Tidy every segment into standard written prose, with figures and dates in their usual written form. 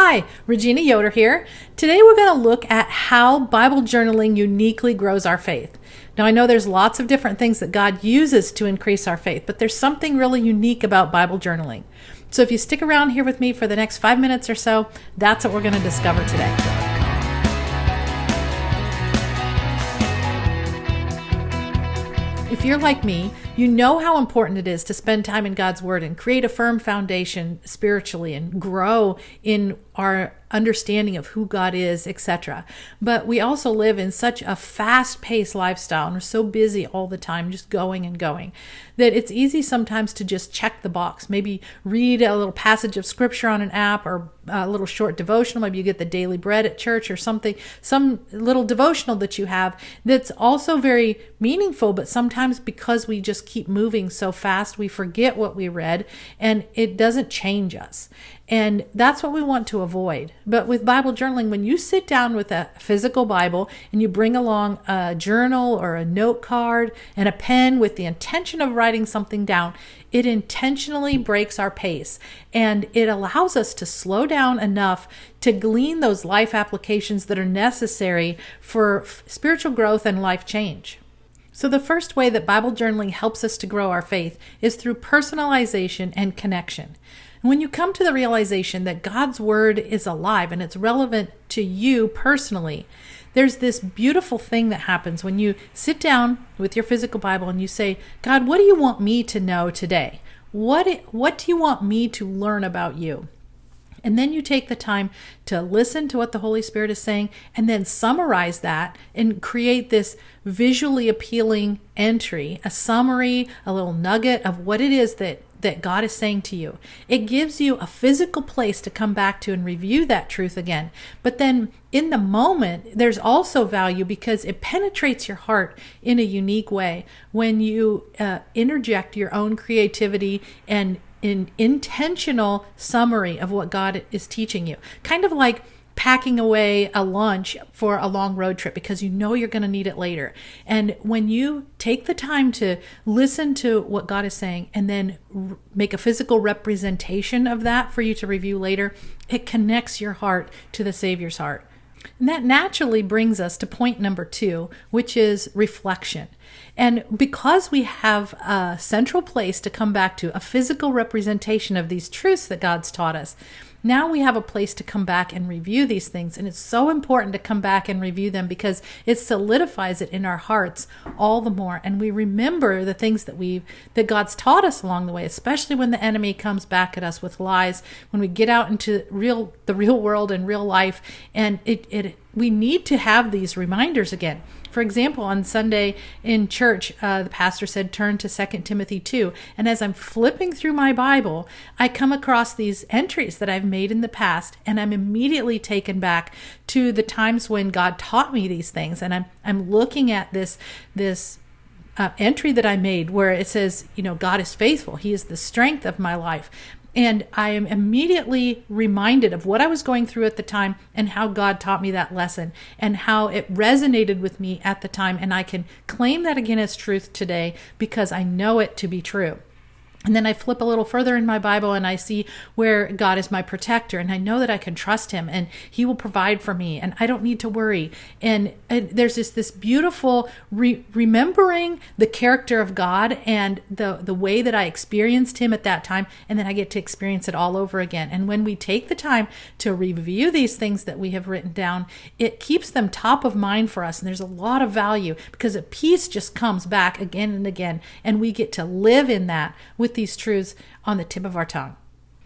Hi, Regina Yoder here. Today we're going to look at how Bible journaling uniquely grows our faith. Now I know there's lots of different things that God uses to increase our faith, but there's something really unique about Bible journaling. So if you stick around here with me for the next 5 minutes or so, that's what we're going to discover today. If you're like me, you know how important it is to spend time in God's Word and create a firm foundation spiritually and grow in our understanding of who God is, etc. But we also live in such a fast-paced lifestyle and we're so busy all the time, just going and going, that it's easy sometimes to just check the box. Maybe read a little passage of scripture on an app or a little short devotional. Maybe you get the daily bread at church or something, some little devotional that you have that's also very meaningful, but sometimes because we just keep moving so fast, we forget what we read and it doesn't change us. And that's what we want to avoid. But with Bible journaling, when you sit down with a physical Bible and you bring along a journal or a note card and a pen with the intention of writing something down, it intentionally breaks our pace and it allows us to slow down enough to glean those life applications that are necessary for spiritual growth and life change. So the first way that Bible journaling helps us to grow our faith is through personalization and connection. When you come to the realization that God's Word is alive and it's relevant to you personally, there's this beautiful thing that happens when you sit down with your physical Bible and you say, God, what do you want me to know today? What do you want me to learn about you? And then you take the time to listen to what the Holy Spirit is saying and then summarize that and create this visually appealing entry, a summary, a little nugget of what it is that God is saying to you. It gives you a physical place to come back to and review that truth again. But then in the moment, there's also value because it penetrates your heart in a unique way when you interject your own creativity and an intentional summary of what God is teaching you. Kind of like packing away a lunch for a long road trip because you know you're going to need it later. And when you take the time to listen to what God is saying and then make a physical representation of that for you to review later, it connects your heart to the Savior's heart. And that naturally brings us to point number 2, which is reflection. And because we have a central place to come back to, a physical representation of these truths that God's taught us, now we have a place to come back and review these things. And it's so important to come back and review them because it solidifies it in our hearts all the more. And we remember the things that God's taught us along the way, especially when the enemy comes back at us with lies, when we get out into the real world and real life. And we need to have these reminders again. For example, on Sunday in church, the pastor said, turn to 2 Timothy 2. And as I'm flipping through my Bible, I come across these entries that I've made in the past, and I'm immediately taken back to the times when God taught me these things. And I'm looking at this entry that I made where it says, God is faithful. He is the strength of my life. And I am immediately reminded of what I was going through at the time and how God taught me that lesson and how it resonated with me at the time. And I can claim that again as truth today because I know it to be true. And then I flip a little further in my Bible and I see where God is my protector and I know that I can trust him and he will provide for me and I don't need to worry. And there's this beautiful remembering the character of God and the way that I experienced him at that time, and then I get to experience it all over again. And when we take the time to review these things that we have written down, it keeps them top of mind for us. And there's a lot of value because a peace just comes back again and again, and we get to live in that with these truths on the tip of our tongue.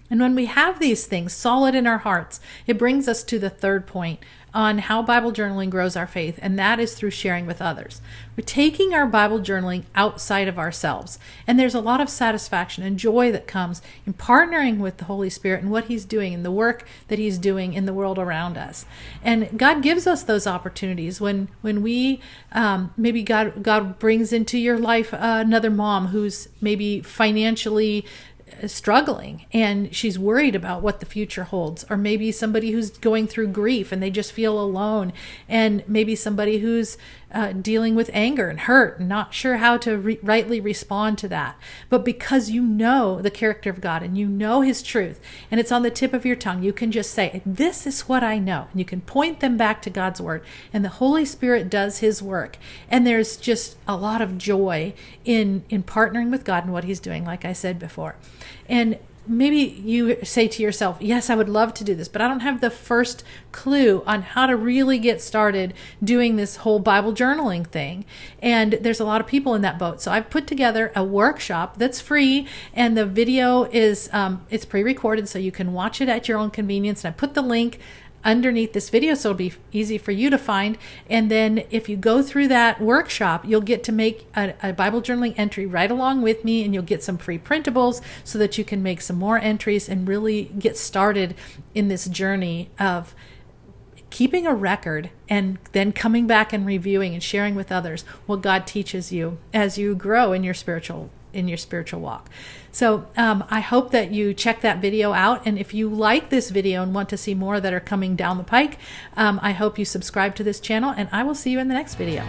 And when we have these things solid in our hearts, it brings us to the third point on how Bible journaling grows our faith, and that is through sharing with others. We're taking our Bible journaling outside of ourselves, and there's a lot of satisfaction and joy that comes in partnering with the Holy Spirit and what he's doing and the work that he's doing in the world around us. And God gives us those opportunities when we maybe God brings into your life another mom who's maybe financially struggling and she's worried about what the future holds, or maybe somebody who's going through grief and they just feel alone, and maybe somebody who's dealing with anger and hurt and not sure how to rightly respond to that. But because you know the character of God and you know his truth and it's on the tip of your tongue, you can just say, this is what I know. And you can point them back to God's word, and the Holy Spirit does his work. And there's just a lot of joy in partnering with God and what he's doing, like I said before. And maybe you say to yourself, yes, I would love to do this, but I don't have the first clue on how to really get started doing this whole Bible journaling thing. And there's a lot of people in that boat. So I've put together a workshop that's free, and the video is it's pre-recorded, so you can watch it at your own convenience. And I put the link underneath this video so it'll be easy for you to find. And then if you go through that workshop, you'll get to make a Bible journaling entry right along with me, and you'll get some free printables so that you can make some more entries and really get started in this journey of keeping a record and then coming back and reviewing and sharing with others what God teaches you as you grow in your spiritual walk. So I hope that you check that video out. And if you like this video and want to see more that are coming down the pike, I hope you subscribe to this channel, and I will see you in the next video.